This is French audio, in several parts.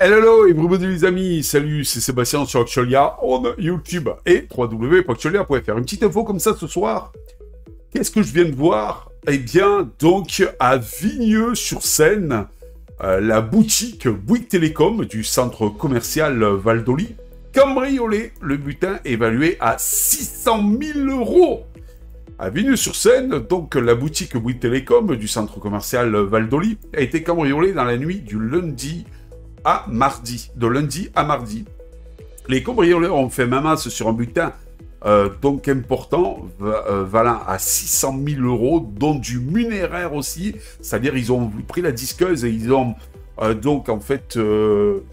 Hello et bienvenue les amis, salut, c'est Sébastien sur Actualia on YouTube et www.actualia.fr. Une petite info comme ça ce soir. Qu'est-ce que je viens de voir? Eh bien, donc, à Vigneux-sur-Seine, la boutique Bouygues Télécom du centre commercial Val d'Oli, cambriolé, le butin évalué à 600 000 euros. À Vigneux-sur-Seine, donc, la boutique Bouygues Télécom du centre commercial Val d'Oli a été cambriolée dans la nuit du lundi à mardi, de lundi à mardi. Les cambrioleurs ont fait main-masse sur un butin donc important, valant à 600 000 euros, dont du munéraire aussi, c'est-à-dire ils ont pris la disqueuse et ils ont donc en fait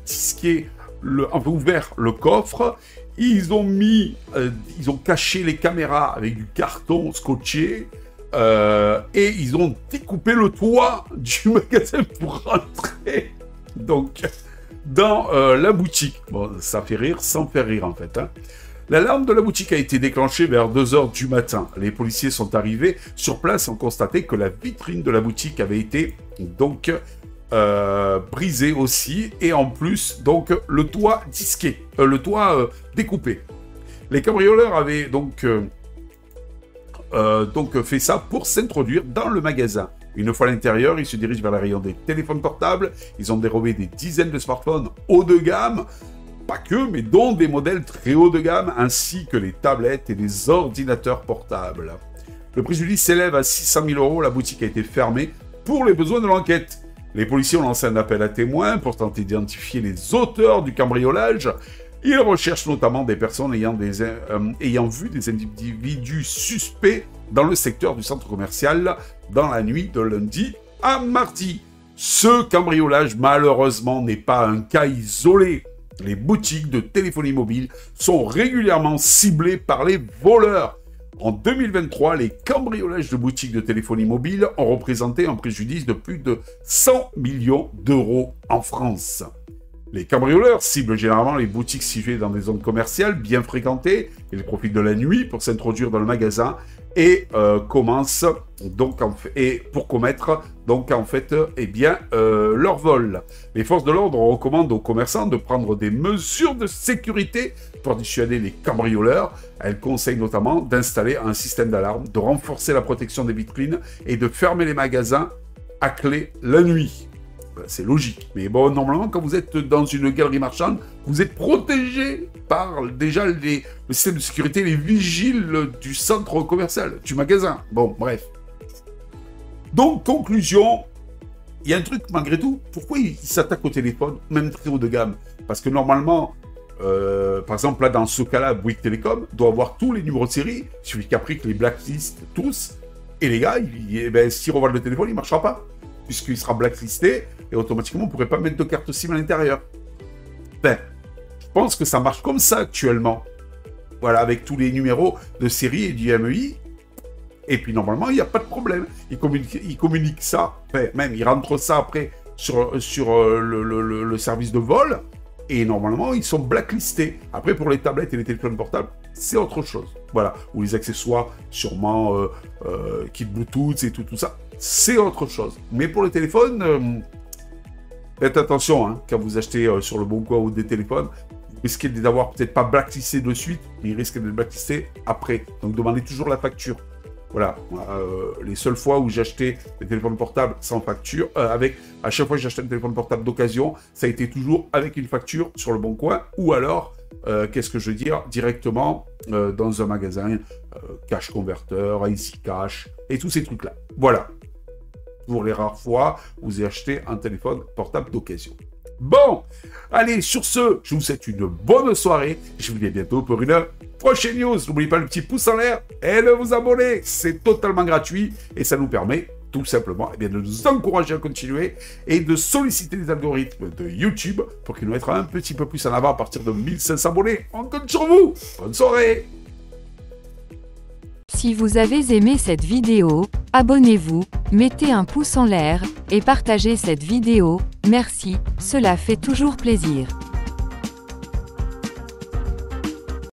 disqué, ouvert le coffre, ils ont mis, ils ont caché les caméras avec du carton scotché, et ils ont découpé le toit du magasin pour rentrer. Donc, dans la boutique. Bon, ça fait rire sans faire rire, en fait. Hein. L'alarme de la boutique a été déclenchée vers 2 h du matin. Les policiers sont arrivés sur place et ont constaté que la vitrine de la boutique avait été, donc, brisée aussi. Et en plus, donc, le toit disqué. Le toit découpé. Les cambrioleurs avaient donc fait ça pour s'introduire dans le magasin. Une fois à l'intérieur, ils se dirigent vers la rayon des téléphones portables. Ils ont dérobé des dizaines de smartphones haut de gamme, pas que, mais dont des modèles très haut de gamme, ainsi que les tablettes et les ordinateurs portables. Le préjudice s'élève à 600 000 euros. La boutique a été fermée pour les besoins de l'enquête. Les policiers ont lancé un appel à témoins pour tenter d'identifier les auteurs du cambriolage. Ils recherchent notamment des personnes ayant vu des individus suspects dans le secteur du centre commercial dans la nuit de lundi à mardi. Ce cambriolage, malheureusement, n'est pas un cas isolé. Les boutiques de téléphonie mobile sont régulièrement ciblées par les voleurs. En 2023, les cambriolages de boutiques de téléphonie mobile ont représenté un préjudice de plus de 100 millions d'euros en France. Les cambrioleurs ciblent généralement les boutiques situées dans des zones commerciales bien fréquentées. Ils profitent de la nuit pour s'introduire dans le magasin et commencent donc pour commettre donc en fait leur vol. Les forces de l'ordre recommandent aux commerçants de prendre des mesures de sécurité pour dissuader les cambrioleurs. Elles conseillent notamment d'installer un système d'alarme, de renforcer la protection des vitrines et de fermer les magasins à clé la nuit. C'est logique. Mais bon, normalement, quand vous êtes dans une galerie marchande, vous êtes protégé par déjà le système de sécurité, les vigiles du centre commercial, du magasin. Bon, bref. Donc, conclusion, il y a un truc, malgré tout, pourquoi ils s'attaquent au téléphone, même très haut de gamme? Parce que normalement, par exemple, là, dans ce cas-là, Bouygues Télécom doit avoir tous les numéros de série. Il suffit qu'après que les blacklistent tous. Et les gars, s'ils revendent le téléphone, il ne marchera pas. Puisqu'il sera blacklisté, et automatiquement, on ne pourrait pas mettre de carte SIM à l'intérieur. Ben, je pense que ça marche comme ça actuellement. Voilà, avec tous les numéros de série et du MEI. Et puis, normalement, il n'y a pas de problème. Ils communiquent ça, enfin, même, ils rentrent ça après sur le service de vol, et normalement, ils sont blacklistés. Après, pour les tablettes et les téléphones portables, c'est autre chose. Voilà, ou les accessoires, sûrement, kit Bluetooth et tout ça. C'est autre chose. Mais pour le téléphone, faites attention, hein, quand vous achetez sur le Bon Coin ou des téléphones, vous risquez d'avoir peut-être pas blacklisté de suite, mais ils risquent de le blacklister après. Donc demandez toujours la facture. Voilà, les seules fois où j'ai acheté des téléphones portables sans facture, à chaque fois que j'ai acheté un téléphone portable d'occasion, ça a été toujours avec une facture sur le Bon Coin, ou alors, qu'est-ce que je veux dire, directement dans un magasin, Cash Converter, Easy Cash, et tous ces trucs-là. Voilà. Pour les rares fois où vous avez acheté un téléphone portable d'occasion. Bon, allez, sur ce, je vous souhaite une bonne soirée. Je vous dis à bientôt pour une prochaine news. N'oubliez pas le petit pouce en l'air et de vous abonner. C'est totalement gratuit et ça nous permet tout simplement de nous encourager à continuer et de solliciter les algorithmes de YouTube pour qu'ils nous mettent un petit peu plus en avant à partir de 1500 abonnés. On compte sur vous. Bonne soirée. Si vous avez aimé cette vidéo, abonnez-vous, mettez un pouce en l'air et partagez cette vidéo. Merci, cela fait toujours plaisir.